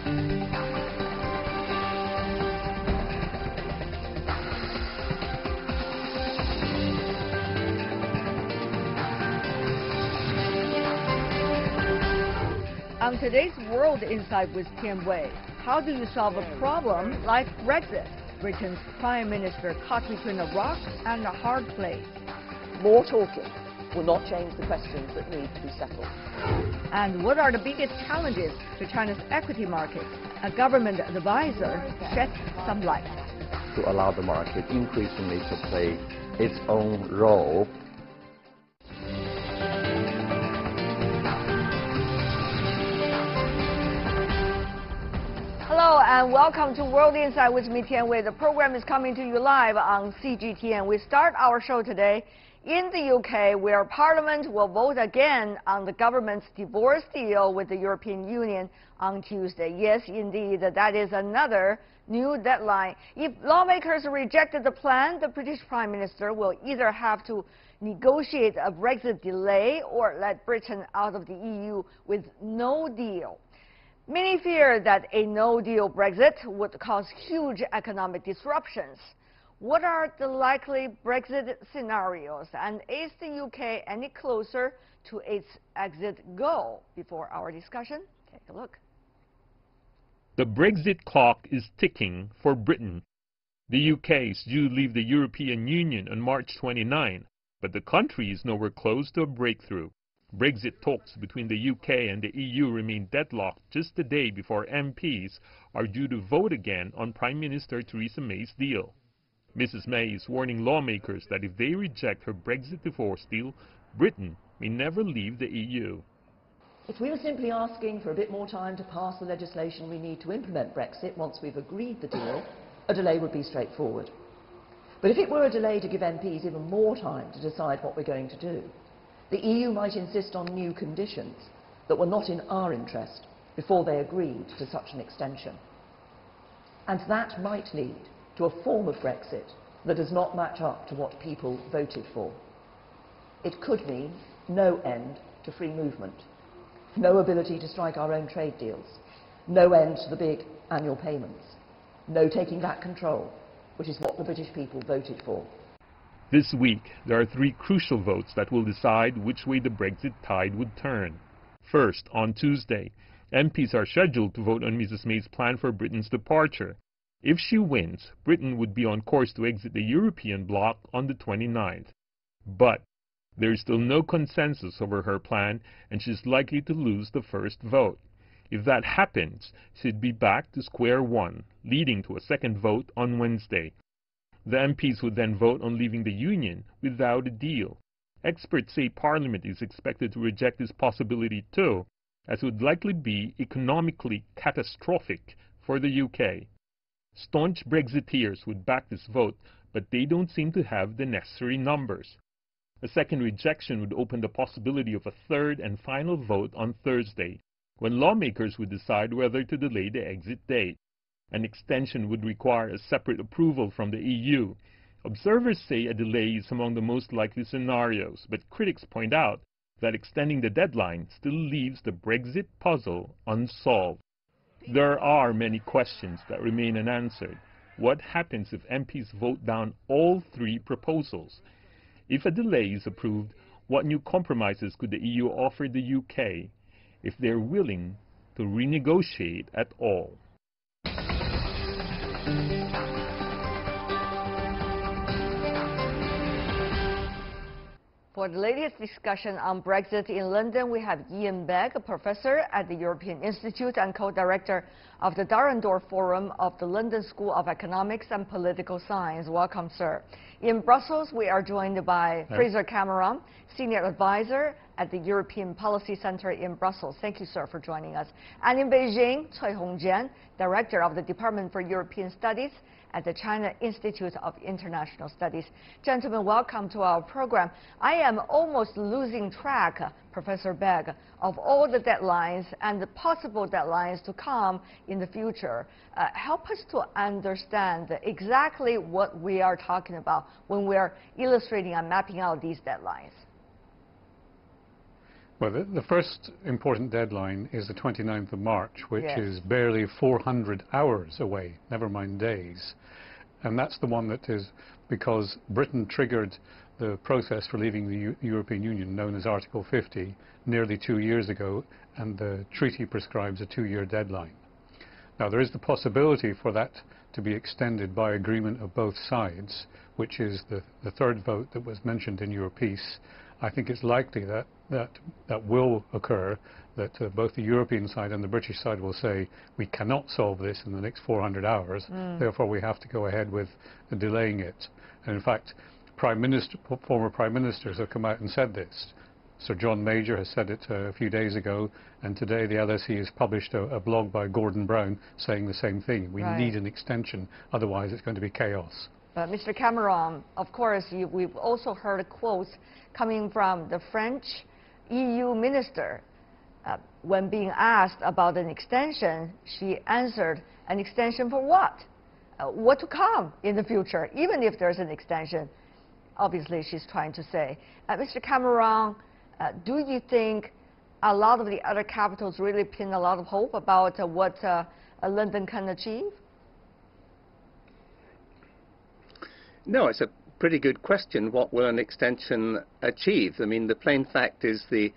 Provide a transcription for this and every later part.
On today's World Insight with Tian Wei, how do you solve a problem like Brexit? Britain's Prime Minister caught between a rock and a hard place. More talking will not change the questions that need to be settled. And what are the biggest challenges to China's equity market? A government advisor sheds some light. To allow the market increasingly to play its own role. Hello and welcome to World Insight with me, Tian Wei. The program is coming to you live on CGTN. We start our show today in the UK, where Parliament will vote again on the government's divorce deal with the European Union on Tuesday. Yes, indeed, that is another new deadline. If lawmakers rejected the plan, the British Prime Minister will either have to negotiate a Brexit delay or let Britain out of the EU with no deal. Many fear that a no-deal Brexit would cause huge economic disruptions. What are the likely Brexit scenarios, and is the UK any closer to its exit goal? Before our discussion, take a look. The Brexit clock is ticking for Britain. The UK is due to leave the European Union on March 29, but the country is nowhere close to a breakthrough. Brexit talks between the UK and the EU remain deadlocked just a day before MPs are due to vote again on Prime Minister Theresa May's deal. Mrs. May is warning lawmakers that if they reject her Brexit divorce deal, Britain may never leave the EU. If we were simply asking for a bit more time to pass the legislation we need to implement Brexit once we've agreed the deal, a delay would be straightforward. But if it were a delay to give MPs even more time to decide what we're going to do, the EU might insist on new conditions that were not in our interest before they agreed to such an extension. And that might lead to a form of Brexit that does not match up to what people voted for. It could mean no end to free movement, no ability to strike our own trade deals, no end to the big annual payments, no taking back control, which is what the British people voted for. This week, there are three crucial votes that will decide which way the Brexit tide would turn. First, on Tuesday, MPs are scheduled to vote on Mrs. May's plan for Britain's departure. If she wins, Britain would be on course to exit the European bloc on the 29th. But there is still no consensus over her plan, and she is likely to lose the first vote. If that happens, she'd be back to square one, leading to a second vote on Wednesday. The MPs would then vote on leaving the Union without a deal. Experts say Parliament is expected to reject this possibility too, as it would likely be economically catastrophic for the UK. Staunch Brexiteers would back this vote, but they don't seem to have the necessary numbers. A second rejection would open the possibility of a third and final vote on Thursday, when lawmakers would decide whether to delay the exit date. An extension would require a separate approval from the EU. Observers say a delay is among the most likely scenarios, but critics point out that extending the deadline still leaves the Brexit puzzle unsolved. There are many questions that remain unanswered. What happens if MPs vote down all three proposals? If a delay is approved, what new compromises could the EU offer the UK if they're willing to renegotiate at all? For the latest discussion on Brexit in London, we have Ian Begg, a professor at the European Institute and co-director of the Durrandor Forum of the London School of Economics and Political Science. Welcome, sir. In Brussels, we are joined by Fraser Cameron, senior advisor at the European Policy Center in Brussels. Thank you, sir, for joining us. And in Beijing, Cui Hongjian, director of the Department for European Studies at the China Institute of International Studies. Gentlemen, welcome to our program. I am almost losing track, Professor Begg, of all the deadlines and the possible deadlines to come in the future. Help us to understand exactly what we are talking about when we are illustrating and mapping out these deadlines. Well, the first important deadline is the 29th of March, which Yes. is barely 400 hours away, never mind days. And that's the one that is because Britain triggered the process for leaving the European Union, known as Article 50, nearly 2 years ago, and the treaty prescribes a 2-year deadline. Now, there is the possibility for that to be extended by agreement of both sides, which is the third vote that was mentioned in your piece. I think it's likely that will occur, that both the European side and the British side will say, we cannot solve this in the next 400 hours, therefore we have to go ahead with delaying it. And in fact, former Prime Ministers have come out and said this. Sir John Major has said it a few days ago, and today the LSE has published a blog by Gordon Brown saying the same thing. We Right. need an extension, otherwise it's going to be chaos. But Mr. Cameron, of course, we've also heard quotes coming from the French EU minister. When being asked about an extension, she answered, an extension for what? What to come in the future, even if there's an extension, obviously she's trying to say. Mr. Cameron, do you think a lot of the other capitals really pin a lot of hope about what London can achieve? No, it's a pretty good question. What will an extension achieve? I mean, the plain fact is the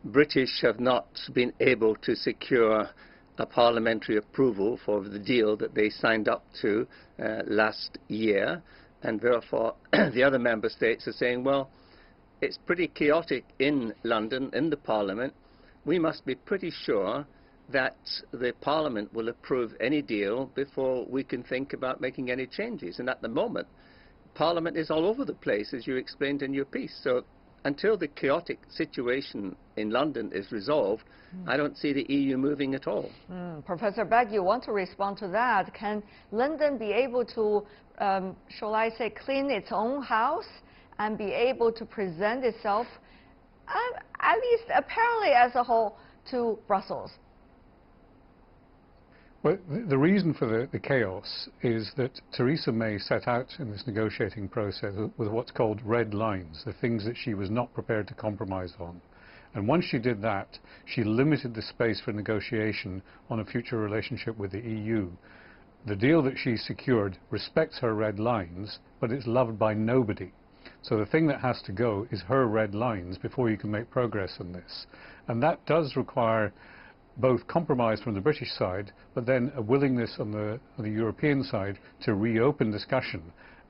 British have not been able to secure a parliamentary approval for the deal that they signed up to last year, and therefore the other member states are saying, well, it's pretty chaotic in London, in the Parliament. We must be pretty sure that the Parliament will approve any deal before we can think about making any changes. And at the moment, Parliament is all over the place, as you explained in your piece. So until the chaotic situation in London is resolved, I don't see the EU moving at all. Professor Begg, you want to respond to that. Can London be able to, shall I say, clean its own house and be able to present itself, at least apparently as a whole, to Brussels? Well, the reason for the chaos is that Theresa May set out in this negotiating process with what's called red lines, the things that she was not prepared to compromise on. And once she did that, she limited the space for negotiation on a future relationship with the EU. The deal that she secured respects her red lines, but it's loved by nobody. So the thing that has to go is her red lines before you can make progress on this. And that does require both compromise from the British side, but then a willingness on the European side to reopen discussion.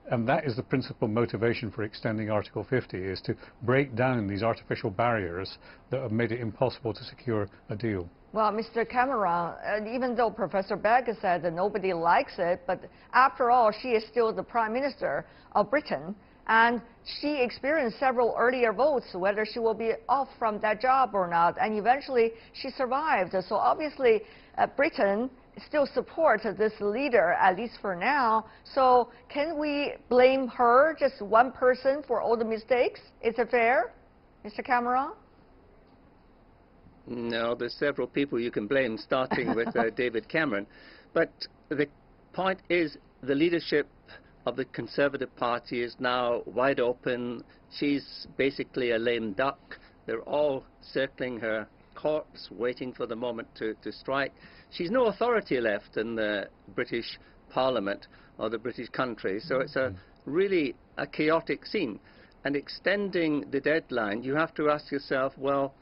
And that is the principal motivation for extending Article 50, is to break down these artificial barriers that have made it impossible to secure a deal. Well, Mr. Cameron, even though Professor Begg said that nobody likes it, but after all, she is still the Prime Minister of Britain, and she experienced several earlier votes, whether she will be off from that job or not, and eventually she survived. So obviously, Britain still supports this leader, at least for now. So can we blame her, just one person, for all the mistakes? Is it fair, Mr. Cameron? No, there's several people you can blame, starting with David Cameron. But the point is, the leadership of the Conservative Party is now wide open. She's basically a lame duck. They're all circling her corpse, waiting for the moment to strike. She's no authority left in the British Parliament or the British country, so it's really a chaotic scene. And extending the deadline, you have to ask yourself, well,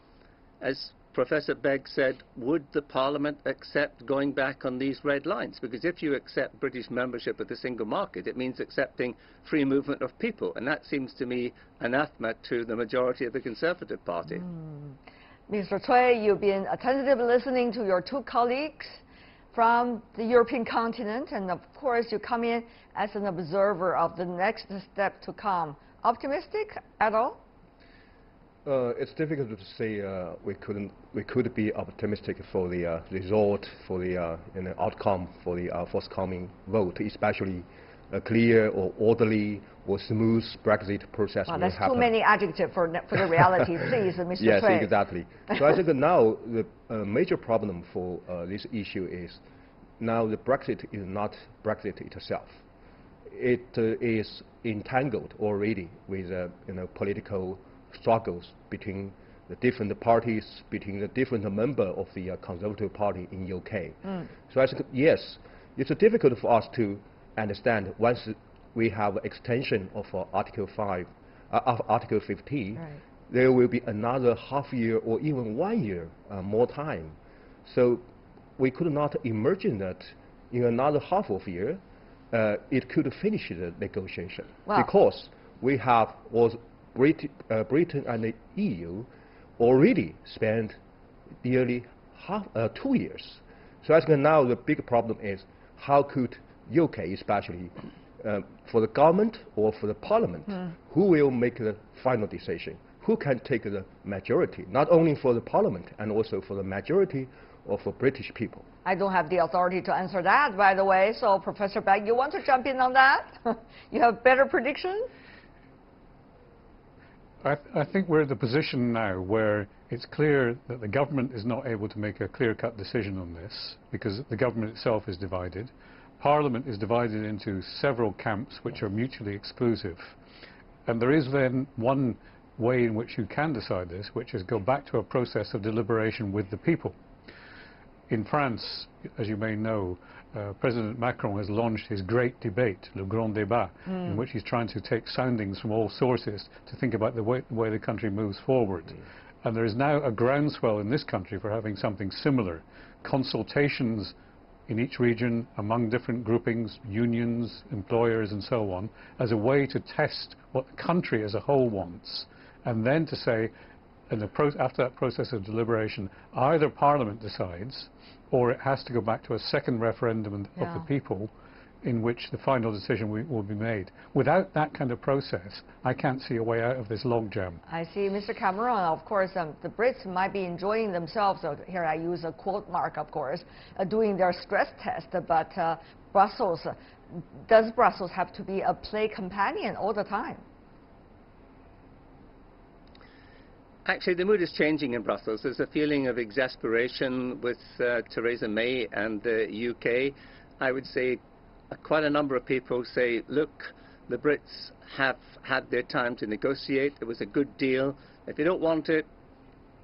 as Professor Begg said, would the Parliament accept going back on these red lines? Because if you accept British membership of the single market, it means accepting free movement of people, and that seems to me anathema to the majority of the Conservative Party. Mr. Cui, you've been attentively listening to your two colleagues from the European continent, and of course you come in as an observer of the next step to come. Optimistic at all? It's difficult to say we could be optimistic for the result, for the outcome for the forthcoming vote, especially a clear or orderly or smooth Brexit process will that's happen. Too many adjectives for the reality, please, Mr. Yes, Cui. exactly. So I think that now the major problem for this issue is now the Brexit is not Brexit itself. It is entangled already with political struggles between the different parties between the different member of the Conservative Party in UK. So I think, yes, it's difficult for us to understand once we have extension of Article 15, Right. there will be another half year or even 1 year more time. So we could not imagine that in another half of a year, it could finish the negotiation. Wow. Because we have Britain and the EU already spent nearly 2 years. So I think now the big problem is how could UK, especially for the government or for the parliament, who will make the final decision? Who can take the majority, not only for the parliament and also for the majority of the British people? I don't have the authority to answer that, by the way. So, Professor Beck, you want to jump in on that? You have better prediction? I think we're at the position now where it's clear that the government is not able to make a clear-cut decision on this because the government itself is divided. Parliament is divided into several camps which are mutually exclusive. And there is then one way in which you can decide this, which is go back to a process of deliberation with the people. In France, as you may know, President Macron has launched his great debate, le grand débat, in which he's trying to take soundings from all sources to think about the way the country moves forward. And there is now a groundswell in this country for having something similar, consultations in each region among different groupings, unions, employers and so on, as a way to test what the country as a whole wants, and then to say, after that process of deliberation, either Parliament decides or it has to go back to a second referendum of the people in which the final decision will be made. Without that kind of process, I can't see a way out of this logjam. I see. Mr. Cameron, of course, the Brits might be enjoying themselves, so here I use a quote mark, of course, doing their stress test, but Brussels, does Brussels have to be a play companion all the time? Actually, the mood is changing in Brussels. There's a feeling of exasperation with Theresa May and the UK. I would say quite a number of people say, look, the Brits have had their time to negotiate. It was a good deal. If you don't want it,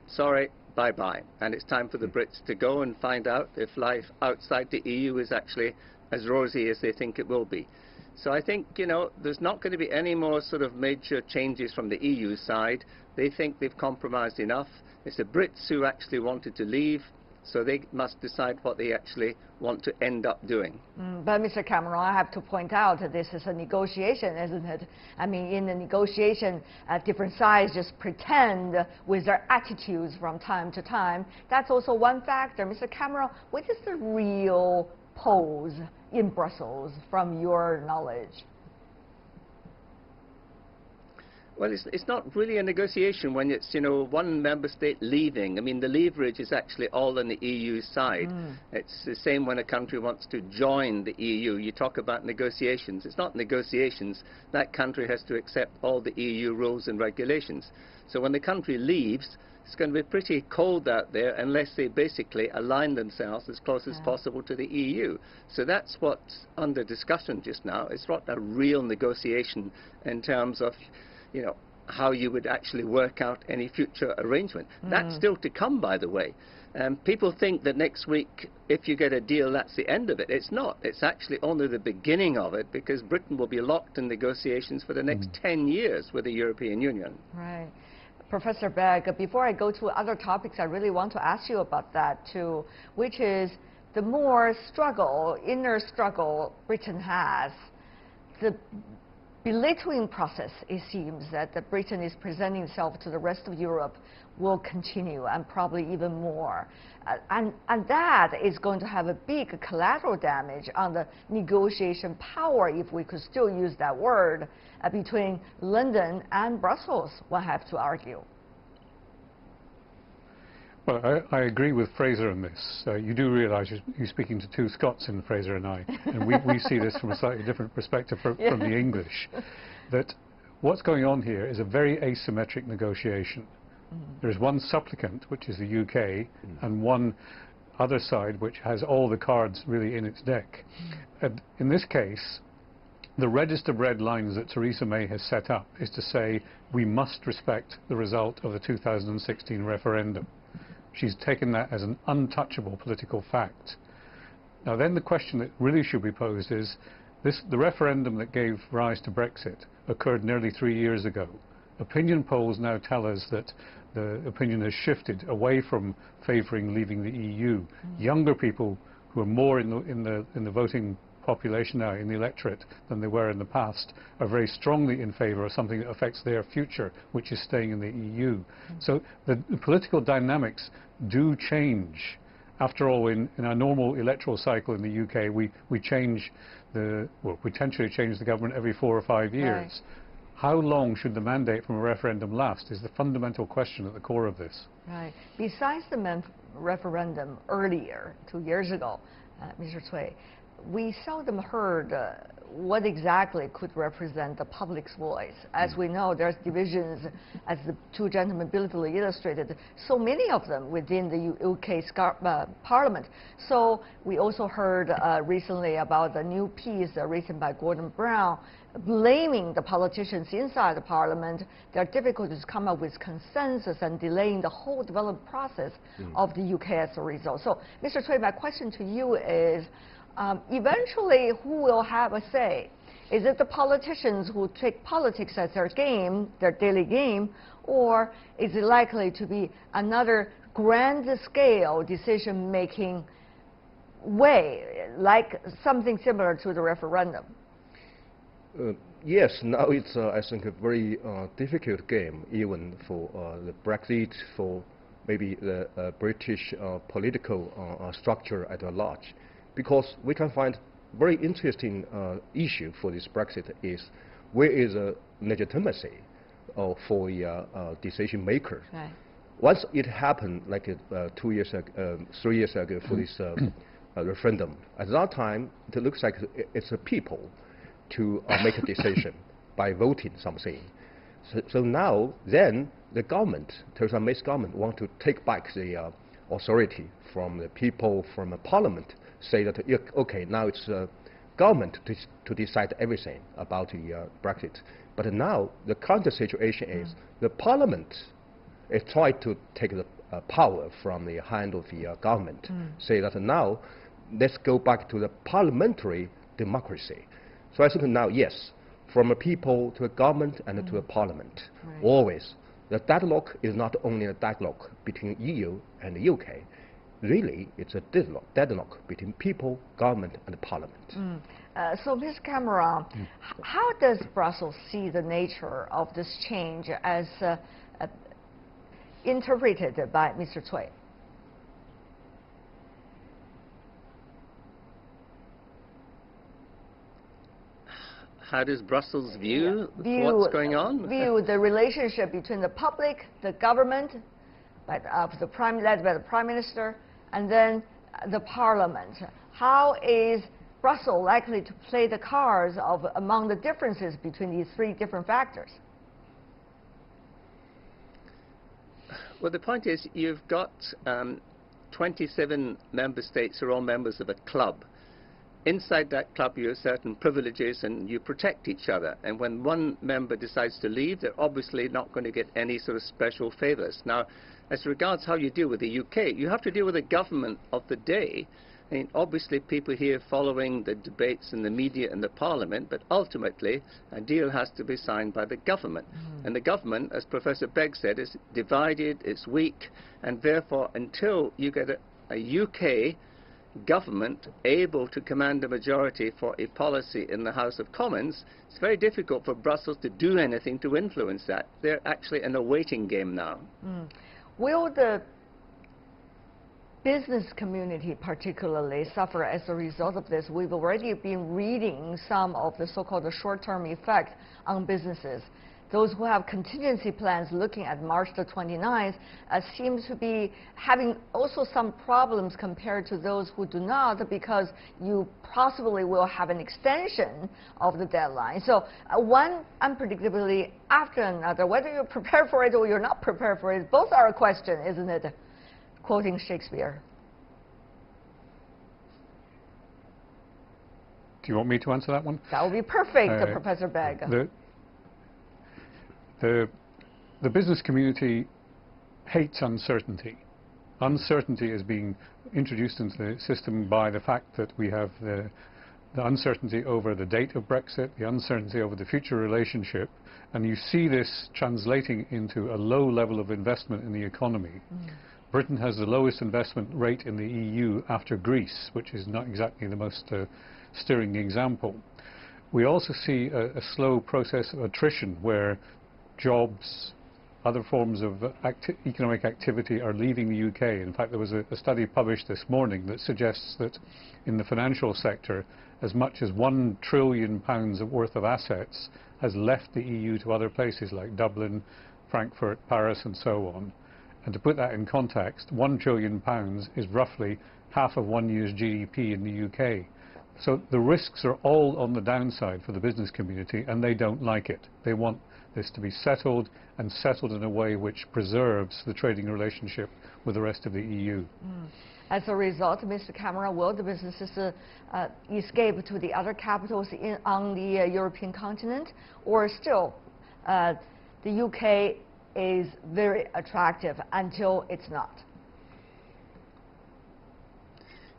sorry, bye-bye. And it's time for the Brits to go and find out if life outside the EU is actually as rosy as they think it will be. So I think, you know, there's not going to be any more sort of major changes from the EU side. They think they've compromised enough. It's the Brits who actually wanted to leave, so they must decide what they actually want to end up doing. But Mr. Cameron, I have to point out that this is a negotiation, isn't it? I mean, in the negotiation, different sides just pretend with their attitudes from time to time. That's also one factor. Mr. Cameron, what is the real pose in Brussels from your knowledge? Well, it's not really a negotiation when it's, you know, one member state leaving. I mean, the leverage is actually all on the EU side. It's the same when a country wants to join the EU. You talk about negotiations. It's not negotiations. That country has to accept all the EU rules and regulations. So when the country leaves, it's going to be pretty cold out there unless they basically align themselves as close as possible to the EU. So that's what's under discussion just now. It's not a real negotiation in terms of, you know, how you would actually work out any future arrangement. That's still to come, by the way. People think that next week, if you get a deal, that's the end of it. It's not. It's actually only the beginning of it, because Britain will be locked in negotiations for the next 10 years with the European Union. Right. Professor Begg, before I go to other topics, I really want to ask you about that too, which is the more struggle, inner struggle Britain has, the belittling process, it seems, that Britain is presenting itself to the rest of Europe will continue, and probably even more. And that is going to have a big collateral damage on the negotiation power, if we could still use that word, between London and Brussels, one have to argue. Well, I agree with Fraser on this. You do realise you're speaking to two Scots in Fraser and I, and we see this from a slightly different perspective from the English, that what's going on here is a very asymmetric negotiation. There's one supplicant, which is the UK, and one other side which has all the cards really in its deck. And in this case, The register of red lines that Theresa May has set up is to say we must respect the result of the 2016 referendum. She's taken that as an untouchable political fact. Now then the question that really should be posed is, the referendum that gave rise to Brexit occurred nearly 3 years ago. Opinion polls now tell us that the opinion has shifted away from favouring leaving the EU. Younger people who are more in the voting population now, in the electorate, than they were in the past, are very strongly in favour of something that affects their future, which is staying in the EU. So the political dynamics do change. After all, in our normal electoral cycle in the UK, we change we potentially change the government every 4 or 5 years. Right. How long should the mandate from a referendum last is the fundamental question at the core of this. Right. Besides the referendum earlier, 2 years ago, Mr. Cui, we seldom heard what exactly could represent the public's voice. As we know, there's divisions, as the two gentlemen brilliantly illustrated, so many of them within the UK Parliament. So we also heard recently about the new piece written by Gordon Brown, blaming the politicians inside the Parliament, their difficulties to come up with consensus and delaying the whole development process of the UK as a result. So, Mr. Cui, my question to you is, eventually, who will have a say? Is it the politicians who take politics as their game, their daily game, or is it likely to be another grand-scale decision-making way, like something similar to the referendum? Yes, now it's, I think, a very difficult game, even for the Brexit, for maybe the British political structure at large. Because we can find very interesting issue for this Brexit is where is the legitimacy for the decision maker. Right. Once it happened, like 2 years ago, 3 years ago, for this referendum, at that time it looks like it's the people to make a decision by voting something. So now, then the government, Theresa May's government, want to take back the authority from the people, from the Parliament. Say that, okay, now it's government to decide everything about the Brexit. But now the current situation is the Parliament is trying to take the power from the hand of the government. Say that now let's go back to the parliamentary democracy. So I think now, yes, from a people to a government and to a Parliament, always the dialogue is not only a dialogue between EU and the UK. Really, it's a deadlock between people, government, and Parliament. So, Ms. Cameron, how does Brussels see the nature of this change as interpreted by Mr. Cui? How does Brussels view what's going on? View the relationship between the public, the government, led by the Prime Minister, and then the Parliament. How is Brussels likely to play the cards among the differences between these three different factors? Well, the point is you've got 27 member states who are all members of a club. Inside that club you have certain privileges and you protect each other. And when one member decides to leave, they're obviously not going to get any sort of special favours. Now, as regards how you deal with the UK, you have to deal with the government of the day. I mean, obviously people here following the debates in the media and the Parliament, but ultimately a deal has to be signed by the government. And the government, as Professor Begg said, is divided, it's weak, and therefore until you get a UK government able to command a majority for a policy in the House of Commons, it's very difficult for Brussels to do anything to influence that. They're actually in a waiting game now. Will the business community particularly suffer as a result of this? We've already been reading some of the so-called short-term effect on businesses. Those who have contingency plans looking at March the 29th seem to be having also some problems compared to those who do not, because you possibly will have an extension of the deadline. So one unpredictability after another, whether you're prepared for it or you're not prepared for it, both are a question, isn't it? Quoting Shakespeare. you want me to answer that one? That would be perfect, Professor Begg. The business community hates uncertainty. Uncertainty is being introduced into the system by the fact that we have the uncertainty over the date of Brexit, the uncertainty over the future relationship, and you see this translating into a low level of investment in the economy. Britain has the lowest investment rate in the EU after Greece, which is not exactly the most stirring example. We also see a slow process of attrition where jobs, other forms of economic activity are leaving the UK. In fact, there was a study published this morning that suggests that in the financial sector, as much as £1 trillion worth of assets has left the EU to other places like Dublin, Frankfurt, Paris and so on. And to put that in context, £1 trillion is roughly half of 1 year's GDP in the UK. So the risks are all on the downside for the business community, and they don't like it. They want this to be settled, and settled in a way which preserves the trading relationship with the rest of the EU. As a result, Mr. Cameron, will the businesses escape to the other capitals on the European continent, or still the UK is very attractive until it's not?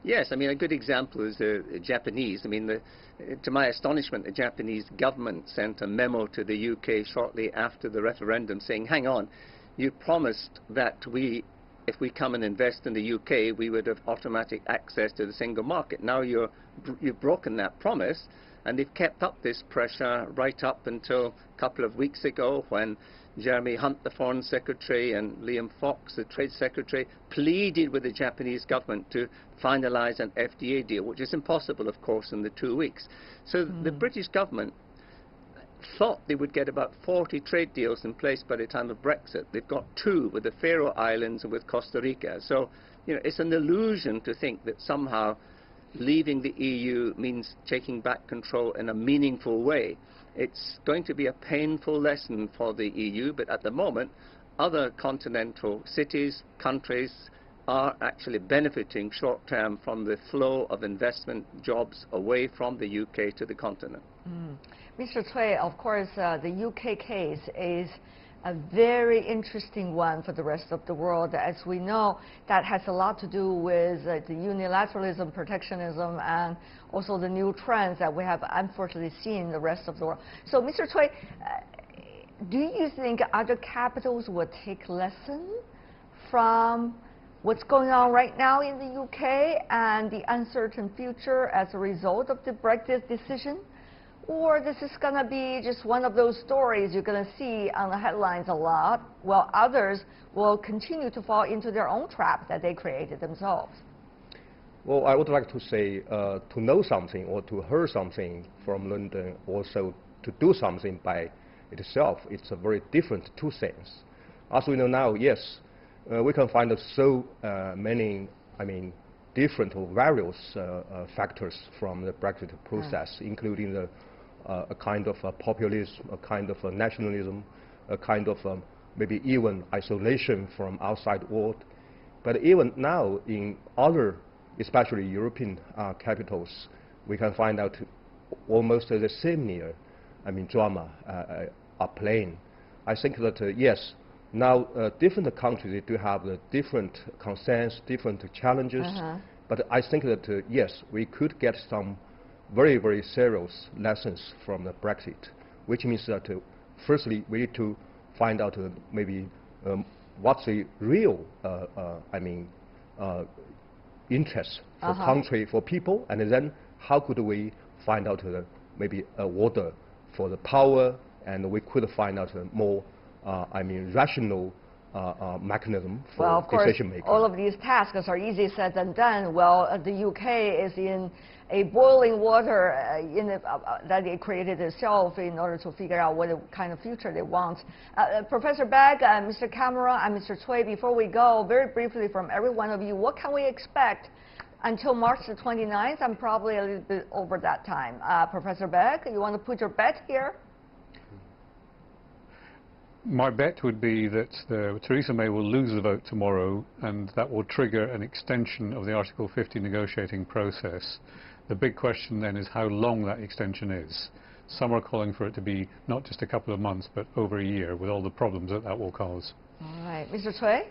Yes, I mean, a good example is the Japanese. I mean, to my astonishment, the Japanese government sent a memo to the UK shortly after the referendum saying, hang on, you promised that if we come and invest in the UK, we would have automatic access to the single market. Now you've broken that promise, and they've kept up this pressure right up until a couple of weeks ago when Jeremy Hunt, the Foreign Secretary, and Liam Fox, the Trade Secretary, pleaded with the Japanese government to finalise an FDA deal, which is impossible, of course, in the 2 weeks. So the British government thought they would get about 40 trade deals in place by the time of Brexit. They've got 2 with the Faroe Islands and with Costa Rica. So, you know, it's an illusion to think that somehow leaving the EU means taking back control in a meaningful way. It's going to be a painful lesson for the EU, but at the moment, other continental cities, countries, are actually benefiting short-term from the flow of investment jobs away from the UK to the continent. Mr. Cui, of course, the UK case is a very interesting one for the rest of the world. As we know, that has a lot to do with the unilateralism, protectionism, and also the new trends that we have unfortunately seen in the rest of the world. So, Mr. Cui, do you think other capitals will take lesson from what's going on right now in the UK and the uncertain future as a result of the Brexit decision? Or this is going to be just one of those stories you're going to see on the headlines a lot, while others will continue to fall into their own trap that they created themselves? Well, I would like to say to know something or to hear something from London, also to do something by itself, it's a very different two things. As we know now, yes, we can find so many, different or various factors from the Brexit process, including the a kind of populism, a kind of nationalism, a kind of maybe even isolation from outside world. But even now in other, especially European capitals, we can find out almost the similar, drama are playing. I think that yes, now different countries they do have different concerns, different challenges. But I think that yes, we could get some very, very serious lessons from the Brexit, which means that firstly we need to find out maybe what's the real interest for country, for people, and then how could we find out maybe a order for the power, and we could find out a more rational mechanism for decision making. All of these tasks are easy said than done. Well, the UK is in a boiling water that it created itself in order to figure out what kind of future they want. Professor Begg, Mr. Cameron, and Mr. Cui, before we go, very briefly from every one of you, what can we expect until March the 29th? I'm probably a little bit over that time. Professor Begg, you want to put your bet here? My bet would be that Theresa May will lose the vote tomorrow, and that will trigger an extension of the Article 50 negotiating process. The big question then is how long that extension is. Some are calling for it to be not just a couple of months, but over a year, with all the problems that that will cause. All right. Mr. Cui?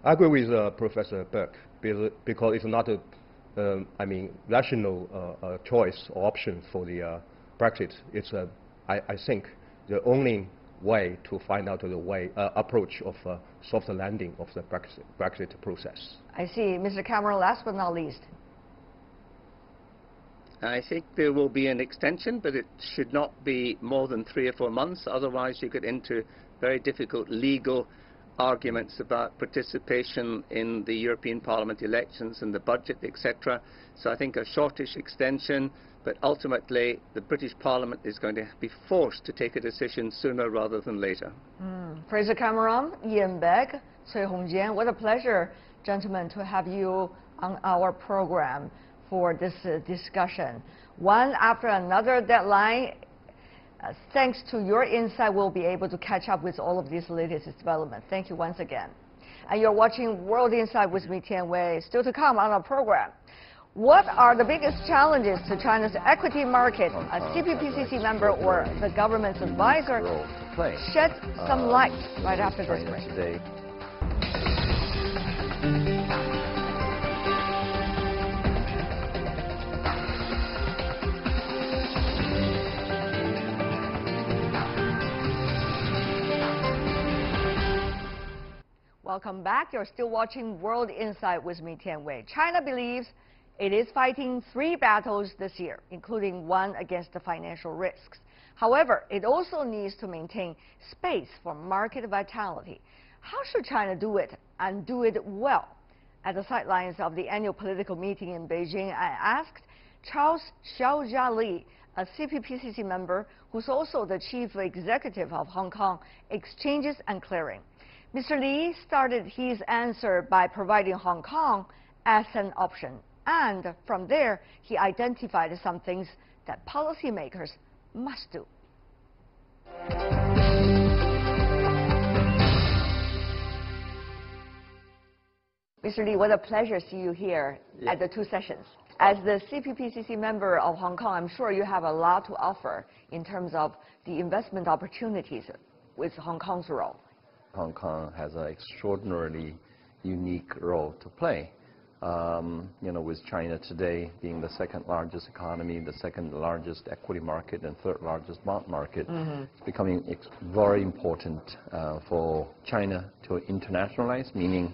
I agree with Professor Burke because it's not a, rational choice or option for the Brexit. It's I think the only way to find out the approach of softer landing of the Brexit process. I see. Mr. Cameron, last but not least. I think there will be an extension, but it should not be more than 3 or 4 months. Otherwise, you get into very difficult legal arguments about participation in the European Parliament elections and the budget, etc. So I think a shortish extension, but ultimately the British Parliament is going to be forced to take a decision sooner rather than later. Fraser Cameron, Ian Beck, Cui Hongjian, what a pleasure, gentlemen, to have you on our program for this discussion. One after another deadline. Thanks to your insight, we'll be able to catch up with all of these latest developments. Thank you once again. And you're watching World Insight with me, Tian Wei. Still to come on our program. What are the biggest challenges to China's equity market? A CPPCC member or the government's advisor shed some light right after this break. Welcome back. You're still watching World Insight with me, Tian Wei. China believes it is fighting 3 battles this year, including one against the financial risks. However, it also needs to maintain space for market vitality. How should China do it, and do it well? At the sidelines of the annual political meeting in Beijing, I asked Charles Xiaojia Li, a CPPCC member who's also the chief executive of Hong Kong Exchanges and Clearing. Mr. Li started his answer by providing Hong Kong as an option, and from there he identified some things that policymakers must do. Mr. Li, what a pleasure to see you here at the 2 sessions. As the CPPCC member of Hong Kong, I'm sure you have a lot to offer in terms of the investment opportunities with Hong Kong's role. Hong Kong has an extraordinarily unique role to play. With China today being the 2nd largest economy, the 2nd largest equity market, and 3rd largest bond market, it's becoming very important for China to internationalize, meaning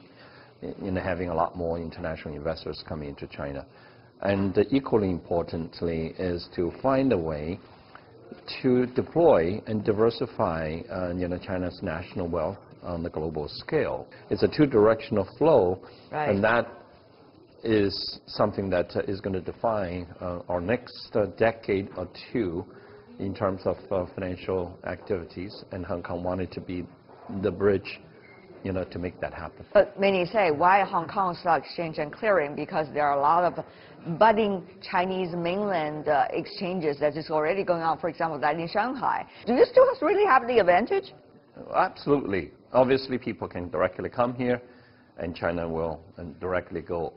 having a lot more international investors coming into China. And equally importantly is to find a way to deploy and diversify China's national wealth on the global scale. It's a 2-directional flow, right. And that is something that is going to define our next decade or 2 in terms of financial activities, and Hong Kong wanted to be the bridge to make that happen. But many say, why Hong Kong Stock Exchange and Clearing? Because there are a lot of budding Chinese mainland exchanges that is already going on, for example, that in Shanghai. Do you still really have the advantage? Absolutely. Obviously, people can directly come here, and China will directly go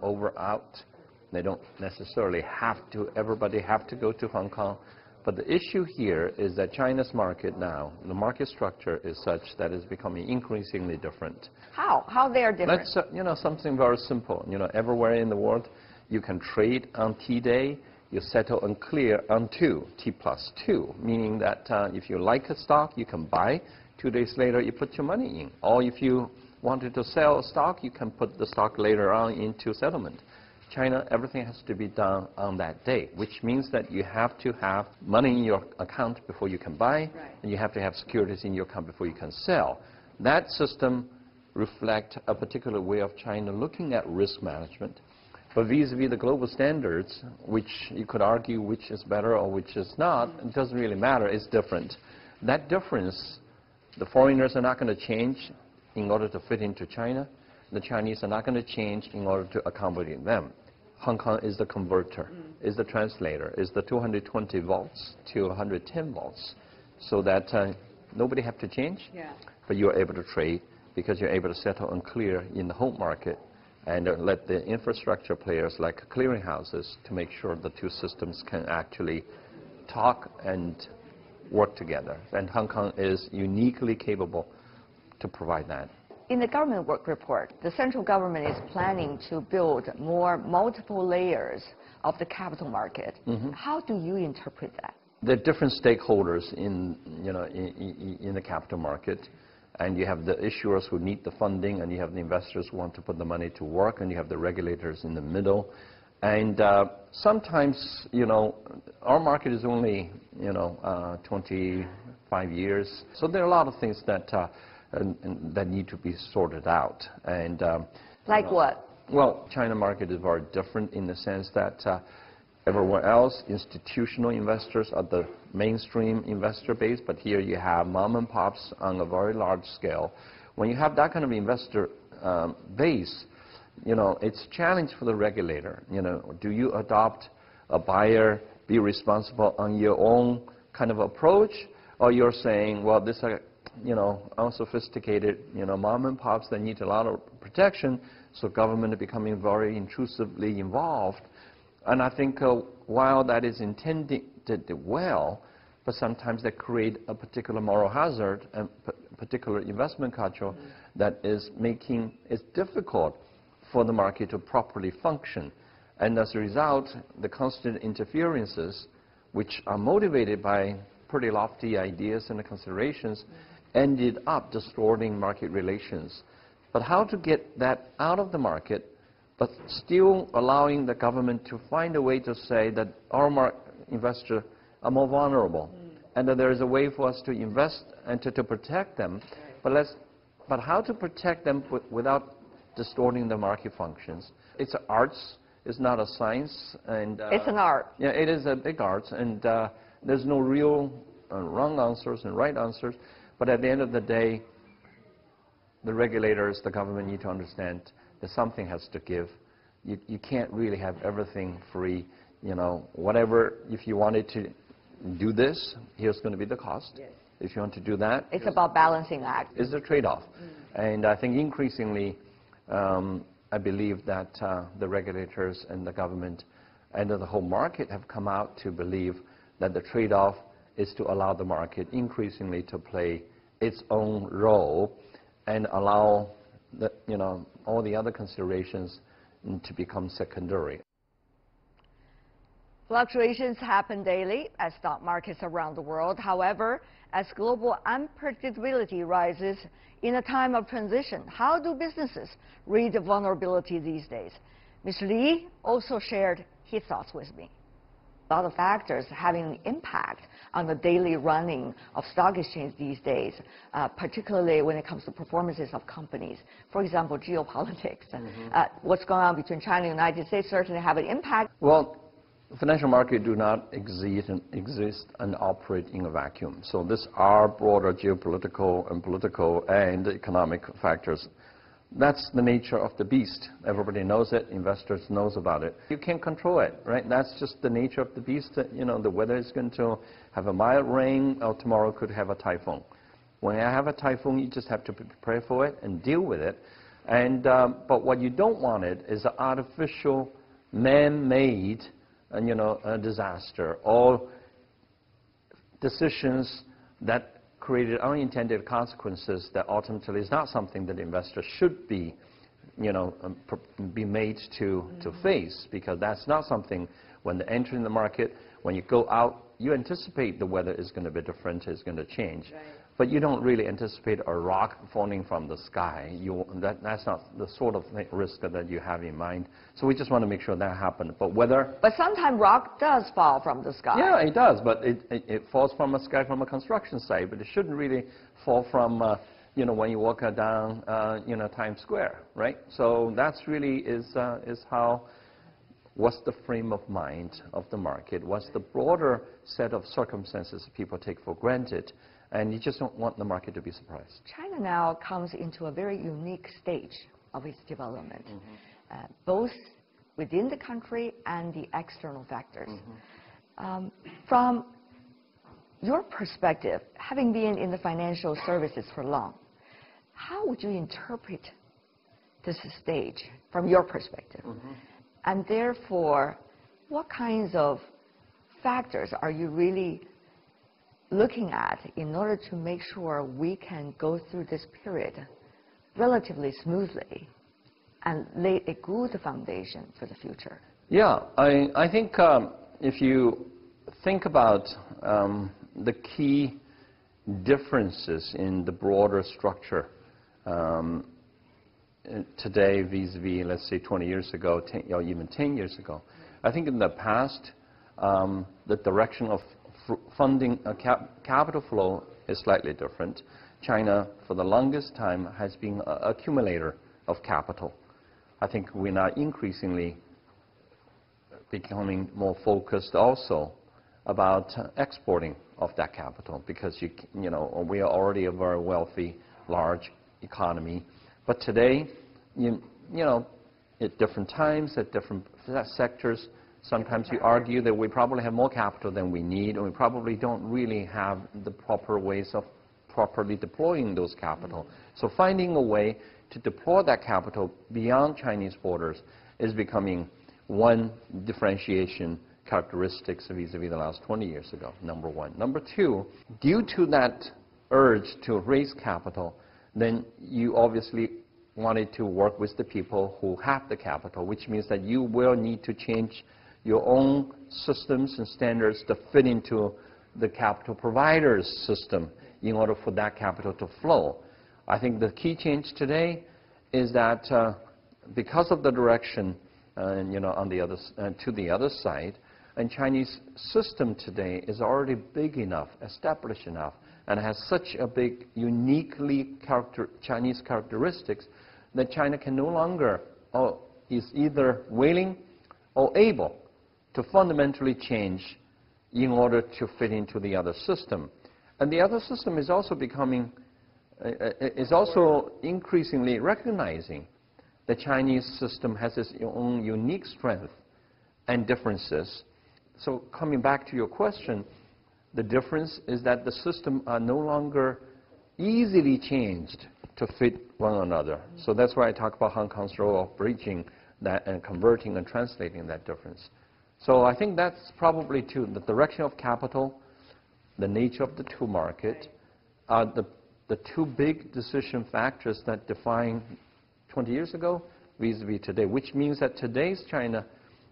over out. They don't necessarily everybody have to go to Hong Kong. But the issue here is that China's market now, the market structure is such that it's becoming increasingly different. How? How they are different? That's something very simple. Everywhere in the world, you can trade on T-Day, you settle and clear on T+2, meaning that if you like a stock, you can buy. 2 days later, you put your money in. Or if you wanted to sell a stock, you can put the stock later on into settlement. China, everything has to be done on that day, which means that you have to have money in your account before you can buy, right. And you have to have securities in your account before you can sell. That system reflects a particular way of China looking at risk management. But vis-a-vis the global standards, which you could argue which is better or which is not, it doesn't really matter, it's different. That difference, the foreigners are not going to change in order to fit into China. The Chinese are not going to change in order to accommodate them. Hong Kong is the converter, is the translator, is the 220 volts to 110 volts, so that nobody have to change, but you're able to trade because you're able to settle and clear in the home market and let the infrastructure players like clearinghouses to make sure the two systems can actually talk and work together. And Hong Kong is uniquely capable to provide that. In the government work report, the central government is planning to build more multiple layers of the capital market. How do you interpret that? There are different stakeholders in the capital market, and you have the issuers who need the funding, and you have the investors who want to put the money to work, and you have the regulators in the middle. And sometimes, our market is only 25 years, so there are a lot of things that that need to be sorted out. And like what? Well, China market is very different in the sense that everywhere else, institutional investors are the mainstream investor base, but here you have mom and pops on a very large scale. When you have that kind of investor base, it's a challenge for the regulator. Do you adopt a buyer, be responsible on your own kind of approach, or you're saying, well, this are unsophisticated, mom and pops that need a lot of protection, so government is becoming very intrusively involved. And I think while that is intended well, but sometimes they create a particular moral hazard and particular investment culture that is making it difficult for the market to properly function. And as a result, the constant interferences, which are motivated by pretty lofty ideas and considerations, ended up distorting market relations. But how to get that out of the market, but still allowing the government to find a way to say that our investors are more vulnerable, and that there is a way for us to invest and to protect them. But how to protect them without distorting the market functions? It's an arts, it's not a science. And it's an art. Yeah, it is a big art, and there's no real wrong answers and right answers. But at the end of the day, the regulators, the government need to understand that something has to give. You can't really have everything free. Whatever, if you wanted to do this, here's going to be the cost. Yes. If you want to do that, it's about balancing act. It's a trade-off. And I think increasingly, I believe that the regulators and the government and the whole market have come out to believe that the trade-off is to allow the market increasingly to play its own role and allow all the other considerations to become secondary. Fluctuations happen daily at stock markets around the world. However, as global unpredictability rises in a time of transition, how do businesses read the vulnerability these days? Mr. Li also shared his thoughts with me. A lot of factors having an impact on the daily running of stock exchange these days, particularly when it comes to performances of companies. For example, geopolitics. What's going on between China and the United States certainly have an impact. Well, financial markets do not exist and operate in a vacuum. So these are broader geopolitical and political and economic factors. That's the nature of the beast. Everybody knows it. Investors knows about it. You can't control it, right? That's just the nature of the beast. The weather is going to have a mild rain, or tomorrow could have a typhoon. When you have a typhoon, you just have to prepare for it and deal with it. And but what you don't want is an artificial, man-made, a disaster, or decisions that created unintended consequences that ultimately is not something that investors should be, be made to face, because that's not something when they enter in the market, when you go out, you anticipate the weather is going to be different, it's going to change. Right. But you don't really anticipate a rock falling from the sky. That's not the sort of risk that you have in mind. So we just want to make sure that happens. But whether... But sometimes rock does fall from the sky. Yeah, it does. But it falls from the sky from a construction site. But it shouldn't really fall from, when you walk down, Times Square, right? So that's really is how... What's the frame of mind of the market? What's the broader set of circumstances people take for granted? And you just don't want the market to be surprised. China now comes into a very unique stage of its development, both within the country and the external factors. From your perspective, having been in the financial services for long, how would you interpret this stage from your perspective? And therefore, what kinds of factors are you really looking at in order to make sure we can go through this period relatively smoothly and lay a good foundation for the future? Yeah, I think if you think about the key differences in the broader structure today vis-a-vis, let's say, 20 years ago, or even 10 years ago, I think in the past, the direction of funding capital flow is slightly different. China, for the longest time, has been an accumulator of capital. I think we're now increasingly becoming more focused also about exporting of that capital, because you know, we are already a very wealthy, large economy. But today, you know, at different times, at different sectors, sometimes you argue that we probably have more capital than we need, and we probably don't really have the proper ways of properly deploying those capital. So finding a way to deploy that capital beyond Chinese borders is becoming one differentiation characteristics vis-a-vis the last 20 years ago, number one. Number two, due to that urge to raise capital, then you obviously wanted to work with the people who have the capital, which means that you will need to change your own systems and standards to fit into the capital provider's system in order for that capital to flow. I think the key change today is that because of the direction, you know, on the other to the other side, and Chinese system today is already big enough, established enough, and has such a big, uniquely Chinese characteristics that China can no longer, or is either willing or able to fundamentally change in order to fit into the other system. And the other system is also becoming, is also increasingly recognizing the Chinese system has its own unique strength and differences. So coming back to your question, the difference is that the system are no longer easily changed to fit one another. So that's why I talk about Hong Kong's role of bridging that and converting and translating that difference. So I think that's probably too, the direction of capital, the nature of the two market, are the two big decision factors that define 20 years ago vis-a-vis today, which means that today's China,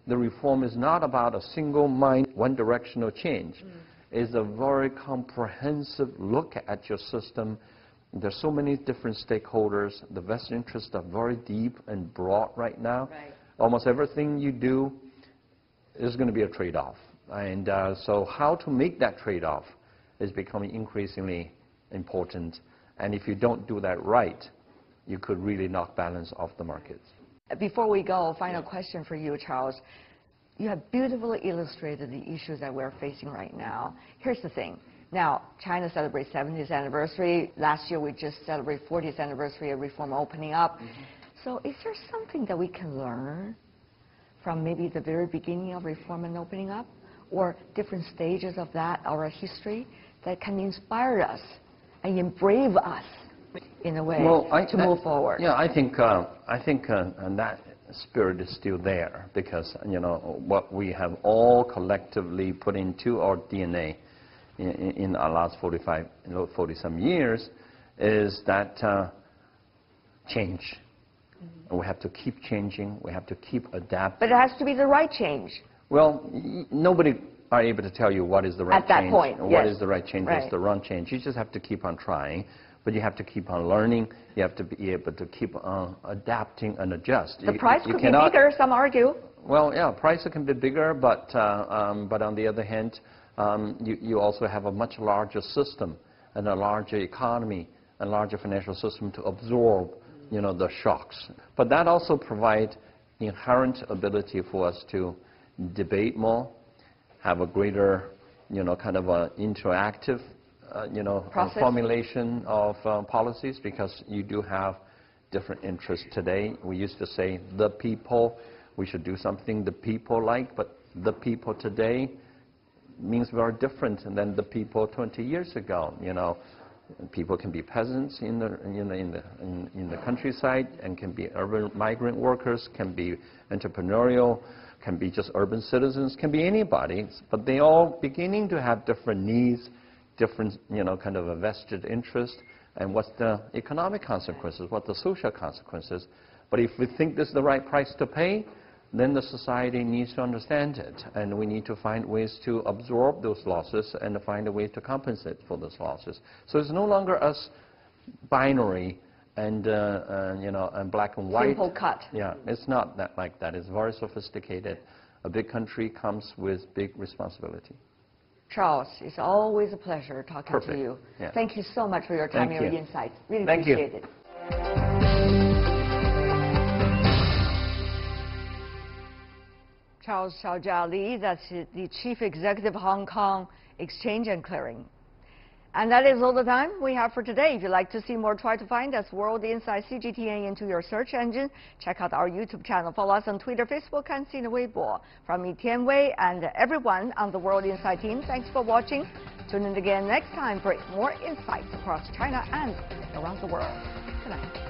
the reform is not about a single mind, one directional change. It's a very comprehensive look at your system. There's so many different stakeholders. The vested interests are very deep and broad right now. Right. Almost everything you do is going to be a trade-off. And so how to make that trade-off is becoming increasingly important. And if you don't do that right, you could really knock balance off the markets. Before we go, final question for you, Charles. You have beautifully illustrated the issues that we're facing right now. Here's the thing. Now, China celebrates 70th anniversary. Last year, we just celebrated 40th anniversary of reform opening up. So is there something that we can learn from maybe the very beginning of reform and opening up, or different stages of that, our history, that can inspire us and brave us in a way to move forward? Yeah, I think and that spirit is still there, because you know what we have all collectively put into our DNA in our last 40-some years is that change. And we have to keep changing. We have to keep adapting. But it has to be the right change. Well, nobody are able to tell you what is the right change. At that point, what yes. is the right change, Right. what's the wrong change. You just have to keep on trying. But you have to keep on learning. You have to be able to keep on adapting and adjust. The price could be bigger, some argue. Well, yeah, price can be bigger, but on the other hand, you also have a much larger system and a larger economy and larger financial system to absorb, you know, the shocks. But that also provides inherent ability for us to debate more, have a greater, you know, kind of a interactive, you know, formulation of policies, because you do have different interests today. We used to say the people, we should do something the people like, but the people today means very different than the people 20 years ago, you know. People can be peasants in the countryside, and can be urban migrant workers, can be entrepreneurial, can be just urban citizens, can be anybody. But they all beginning to have different needs, different kind of a vested interest, and what's the economic consequences, what the social consequences. But if we think this is the right price to pay, then the society needs to understand it, and we need to find ways to absorb those losses and to find a way to compensate for those losses. So it's no longer us binary and and black and white. Simple cut. Yeah, it's not that like that. It's very sophisticated. A big country comes with big responsibility. Charles, it's always a pleasure talking Perfect. to you. Yeah. Thank you so much for your time and your insights. Really Thank you. appreciate it. Charles Xiaojia Li, that's the Chief Executive of Hong Kong Exchange and Clearing. And that is all the time we have for today. If you'd like to see more, try to find us World Insight CGTN into your search engine. Check out our YouTube channel. Follow us on Twitter, Facebook, and Sina Weibo. From me, Tian Wei, and everyone on the World Insight team, thanks for watching. Tune in again next time for more insights across China and around the world. Good night.